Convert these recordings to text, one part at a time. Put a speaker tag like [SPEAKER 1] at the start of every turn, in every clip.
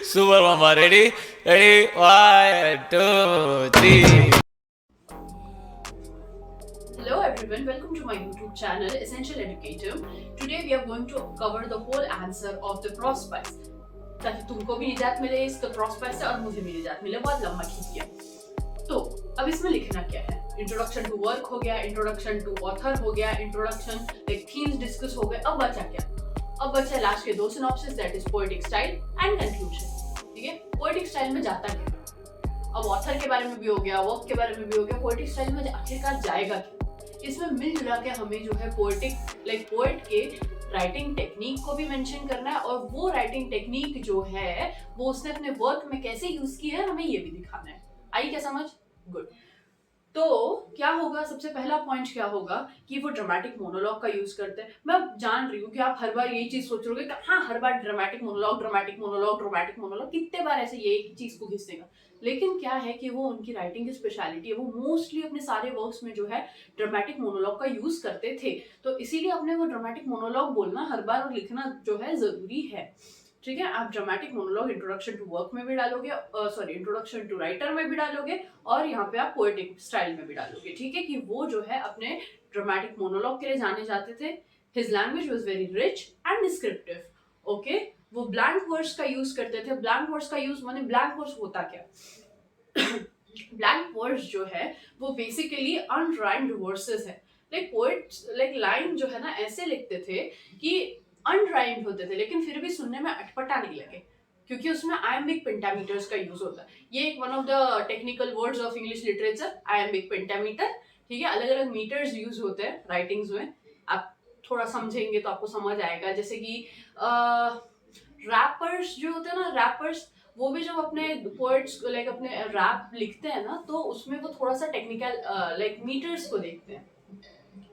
[SPEAKER 1] Super Mama, ready? Ready? One, two, three.
[SPEAKER 2] Hello everyone, welcome to my YouTube channel Essential Educator. Today we are going to cover the whole answer of the prospice. ताकि तुमको भी निजात मिले इस prospice से और मुझे भी निजात मिले, बहुत लंबा खींच गया। तो अब इसमें लिखना क्या है? इंट्रोडक्शन टू वर्क हो गया, इंट्रोडक्शन टू ऑथर हो गया, इंट्रोडक्शन लाइक थीम्स डिस्कस हो गए। अब बचा क्या? अब बचा लास्ट के दो synopsis, that is poetic style and conclusion. ठीक है, पोएटिक स्टाइल में जाता क्या? अब ऑथर के बारे में भी हो गया, वर्क के बारे में भी हो गया, पोएटिक स्टाइल में आखिरकार जाएगा क्या? इसमें मिलजुला के हमें जो है पोएटिक लाइक पोएट के राइटिंग टेक्निक को भी मेंशन करना है, और वो राइटिंग टेक्निक जो है वो उसने अपने वर्क में कैसे यूज की है हमें ये भी दिखाना है। आई क्या समझ? गुड। तो क्या होगा, सबसे पहला पॉइंट क्या होगा कि वो ड्रामेटिक मोनोलॉग का यूज करते हैं। मैं जान रही हूँ कि आप हर बार यही चीज सोच रहे हो कि हाँ, हर बार dramatic monologue dramatic monologue dramatic monologue, कितने बार ऐसे ये एक चीज को घिसेगा। लेकिन क्या है कि वो उनकी राइटिंग की स्पेशलिटी है, वो मोस्टली अपने सारे वर्क्स में जो है ड्रामेटिक मोनोलॉग का यूज करते थे। तो इसीलिए अपने वो ड्रामेटिक मोनोलॉग बोलना हर बार और लिखना जो है जरूरी है। ठीक है, आप dramatic monologue introduction to work में भी डालोगे, सॉरी इंट्रोडक्शन टू राइटर में भी डालोगे, और यहाँ पे आप पोएटिक स्टाइल में भी डालोगे। ठीक है, कि वो जो है अपने ड्रामेटिक मोनोलॉग के लिए जाने जाते थे। His language was very rich and descriptive. Okay, वो ब्लैंक वर्ड्स का यूज करते थे। ब्लैंक वर्ड्स का यूज माने ब्लैंक वर्ड्स होता क्या? ब्लैंक वर्ड्स जो है वो बेसिकली अनराइम्ड वर्सेस है। लाइक पोएट्स लाइक लाइन जो है ना ऐसे लिखते थे कि अनराइम्ड होते थे, लेकिन फिर भी सुनने में अटपटा नहीं लगे, क्योंकि उसमें आयम्बिक पेंटामीटर्स का यूज होता है। ये एक one of the technical words of English literature, iambic pentameter. ठीक है, अलग अलग मीटर्स यूज होते हैं राइटिंग्स में। आप थोड़ा समझेंगे तो आपको समझ आएगा। जैसे कि रैपर्स जो होते हैं ना, रैपर्स वो भी जब अपने पोएट्स लाइक अपने रैप लिखते हैं ना, तो उसमें वो थोड़ा सा टेक्निकल लाइक मीटर्स को देखते हैं।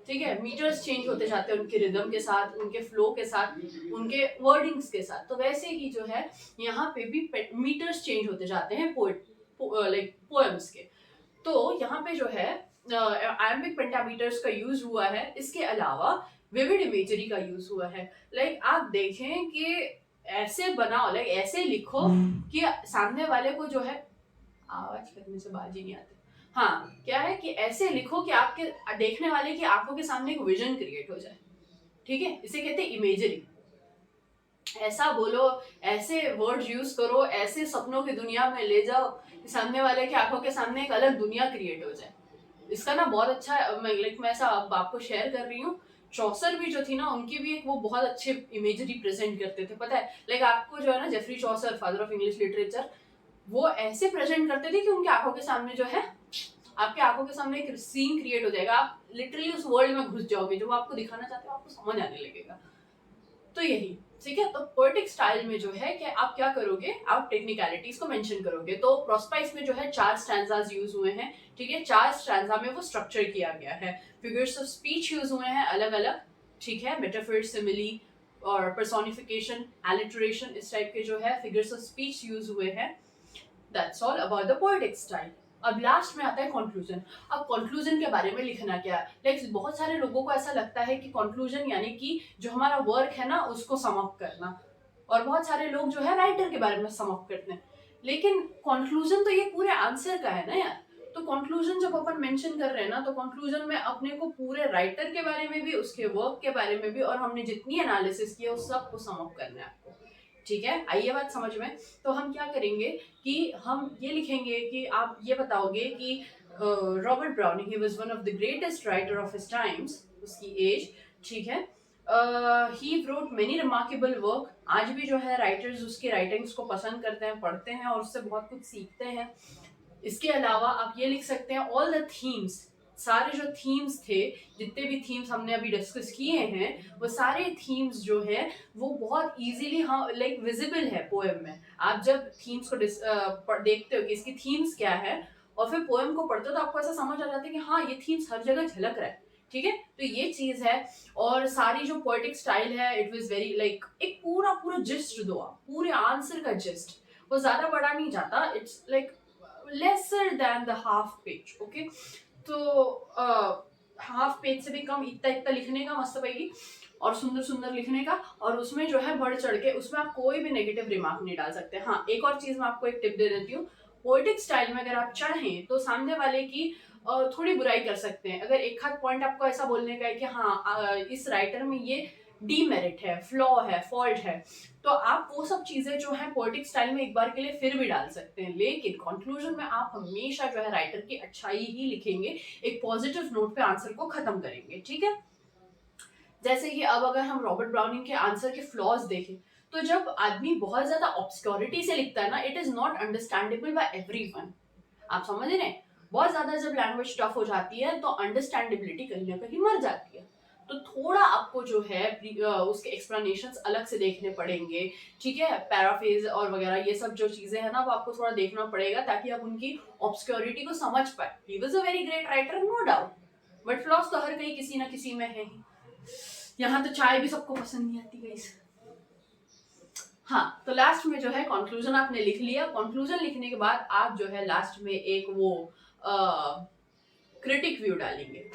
[SPEAKER 2] ठीक है, मीटर्स चेंज होते जाते हैं उनके रिदम के साथ, उनके फ्लो के साथ, उनके वर्डिंग्स के साथ। तो वैसे ही जो है यहाँ पे भी मीटर्स चेंज होते जाते हैं पोएट लाइक पोएम्स के। तो यहाँ पे जो है आयम्बिक पेंटामीटर्स का यूज हुआ है। इसके अलावा विविड इमेजरी का यूज हुआ है। लाइक आप देखें कि ऐसे बनाओ, लाइक ऐसे लिखो कि सामने वाले को जो है आवाज करने से बाज ही नहीं आती। हाँ, क्या है कि ऐसे लिखो कि आपके देखने वाले की आंखों के सामने एक विजन क्रिएट हो जाए। ठीक है, इसे कहते हैं इमेजरी। ऐसा बोलो, ऐसे वर्ड्स यूज करो, ऐसे सपनों की दुनिया में ले जाओ कि सामने वाले की आंखों के सामने एक अलग दुनिया क्रिएट हो जाए। इसका ना बहुत अच्छा मैं ऐसा अब आपको शेयर कर रही हूँ। चौसर भी जो थी ना, उनकी भी एक वो बहुत अच्छे इमेजरी प्रेजेंट करते थे, पता है। लाइक आपको जो है ना, Geoffrey Chaucer, father of English literature, वो ऐसे प्रेजेंट करते थे कि उनकी आंखों के सामने जो है, आपके आंखों के सामने एक सीन क्रिएट हो जाएगा। आप लिटरली उस वर्ल्ड में घुस जाओगे, जो वो आपको दिखाना चाहते हो आपको समझ आने लगेगा। तो यही ठीक है। तो पोएटिक स्टाइल में जो है कि आप क्या करोगे, आप टेक्निकलिटीज को मेंशन करोगे। तो प्रोस्पाइस में जो है 4 स्टैंजास यूज हुए हैं। ठीक है, 4 स्टैंजा में वो स्ट्रक्चर किया गया है। फिगर्स ऑफ स्पीच यूज हुए हैं अलग अलग। ठीक है, मेटाफर, सिमिली और पर्सोनिफिकेशन, एलिटरेशन, इस टाइप के जो है फिगर्स ऑफ स्पीच यूज हुए हैं। That's all about the poetic style. अब लास्ट में आता है कंक्लूजन। अब कंक्लूजन के बारे में लिखना क्या है। लाइक बहुत सारे लोगों को ऐसा लगता है कि कंक्लूजन यानी कि जो हमारा वर्क है ना उसको सम अप करना, और बहुत सारे लोग जो है राइटर के बारे में सम अप करते हैं। लेकिन कंक्लूजन तो ये पूरे आंसर का है ना यार। तो कंक्लूजन जब अपन मेंशन कर रहे हैं ना, तो कंक्लूजन में अपने को पूरे राइटर के बारे में भी, उसके वर्क के बारे में भी, और हमने जितनी एनालिसिस की है उस सब को सम अप करना है आपको। ठीक है, आइए बात समझ में। तो हम क्या करेंगे कि हम ये लिखेंगे कि आप ये बताओगे कि Robert browning, he was one of the greatest writer of his times, उसकी एज। ठीक है, ही wrote many remarkable work। आज भी जो है राइटर्स उसके राइटिंग्स को पसंद करते हैं, पढ़ते हैं और उससे बहुत कुछ सीखते हैं। इसके अलावा आप ये लिख सकते हैं ऑल द थीम्स, सारे जो थीम्स थे, जितने भी थीम्स हमने अभी डिस्कस किए हैं, वो सारे थीम्स जो है वो बहुत इजीली हाँ लाइक विजिबल है पोएम में। आप जब थीम्स को देखते हो कि इसकी थीम्स क्या है, और फिर पोएम को पढ़ते हो तो आपको ऐसा समझ आ जाता है कि हाँ ये थीम्स हर जगह झलक रहा है। ठीक है, तो ये चीज है। और सारी जो पोएटिक स्टाइल है, इट वाज वेरी लाइक एक पूरा पूरा जिस्ट दो आप, पूरे आंसर का जिस्ट। वो ज्यादा बड़ा नहीं जाता, it's like lesser than the half page. Okay, तो हाफ पेज से भी कम, इतना इतना लिखने का मस्त पाएगी। और सुंदर सुंदर लिखने का, और उसमें जो है बढ़ चढ़ के उसमें आप कोई भी नेगेटिव रिमार्क नहीं डाल सकते। हाँ, एक और चीज मैं आपको एक टिप दे देती हूँ, पोएटिक स्टाइल में अगर आप चाहें तो सामने वाले की थोड़ी बुराई कर सकते हैं। अगर एक आध पॉइंट आपको ऐसा बोलने का है कि हाँ इस राइटर में ये डीमेरिट है, फ्लॉ है, फॉल्ट है, तो आप वो सब चीजें जो है पोएटिक स्टाइल में एक बार के लिए फिर भी डाल सकते हैं। लेकिन कंक्लूजन में आप हमेशा जो है राइटर की अच्छाई ही लिखेंगे, एक पॉजिटिव नोट पे आंसर को खत्म करेंगे, ठीक है। जैसे कि अब अगर हम रॉबर्ट ब्राउनिंग के आंसर के फ्लॉज देखें, तो जब आदमी बहुत ज्यादा ऑब्सक्योरिटी से लिखता है ना, it is not understandable by everyone. आप समझ रहे हैं, बहुत ज्यादा जब लैंग्वेज टफ हो जाती है तो अंडरस्टैंडेबिलिटी कहीं ना कहीं मर जाती है। तो थोड़ा आपको जो है उसके एक्सप्लेनेशंस अलग से देखने पड़ेंगे, ठीक है। पैराफ्रेज और वगैरह ये सब जो चीजें हैं ना, वो आपको थोड़ा देखना पड़ेगा ताकि आप उनकी ऑब्सक्योरिटी को समझ पाए। He was a very great writer, no doubt, but flaws तो हर कहीं किसी ना किसी में है ही। यहाँ तो चाय भी सबको पसंद नहीं आती गाइस। हाँ, तो लास्ट में जो है कंक्लूजन आपने लिख लिया। कंक्लूजन लिखने के बाद आप जो है लास्ट में एक वो क्रिटिक व्यू डालेंगे,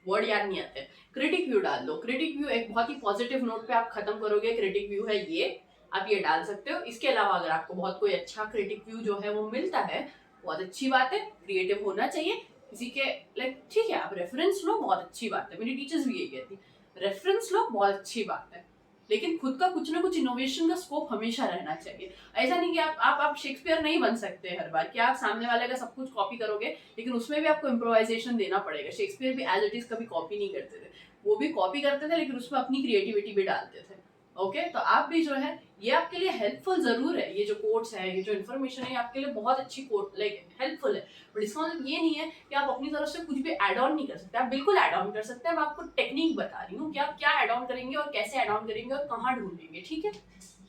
[SPEAKER 2] वर्ड याद नहीं आते, क्रिटिक व्यू डाल दो। क्रिटिक व्यू एक बहुत ही पॉजिटिव नोट पे आप खत्म करोगे। क्रिटिक व्यू है ये, आप ये डाल सकते हो। इसके अलावा अगर आपको बहुत कोई अच्छा क्रिटिक व्यू जो है वो मिलता है, बहुत अच्छी बात है, क्रिएटिव होना चाहिए किसी के, लाइक ठीक है, आप रेफरेंस लो, बहुत अच्छी बात है। मेरी टीचर्स भी यही कहती, रेफरेंस लो, बहुत अच्छी बात है, लेकिन खुद का कुछ ना कुछ इनोवेशन का स्कोप हमेशा रहना चाहिए। ऐसा नहीं कि आप शेक्सपियर नहीं बन सकते हर बार कि आप सामने वाले का सब कुछ कॉपी करोगे, लेकिन उसमें भी आपको इम्प्रोवाइजेशन देना पड़ेगा। शेक्सपियर भी एज इट इज कभी कॉपी नहीं करते थे, वो भी कॉपी करते थे लेकिन उसमें अपनी क्रिएटिविटी भी डालते थे। ओके, तो आप भी जो है ये आपके लिए हेल्पफुल जरूर है, ये जो कोट्स है, ये जो इन्फॉर्मेशन है, आपके लिए बहुत अच्छी कोट लाइक हेल्पफुल है, बट इसका मतलब ये नहीं है कि आप अपनी तरफ से कुछ भी ऐड ऑन नहीं कर सकते। आप बिल्कुल ऐड ऑन कर सकते हैं, मैं आपको टेक्निक बता रही हूँ कि आप क्या ऐड ऑन करेंगे और कैसे ऐड ऑन करेंगे और कहाँ ढूंढेंगे, ठीक है,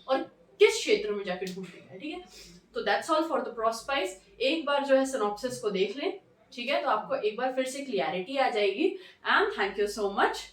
[SPEAKER 2] और किस क्षेत्र में जाकर ढूंढेंगे, ठीक है। तो दैट्स ऑल फॉर द प्रोस्पाइस। एक बार जो है सिनॉप्सिस को देख लें, ठीक है, तो आपको एक बार फिर से क्लियरिटी आ जाएगी। And thank you so much.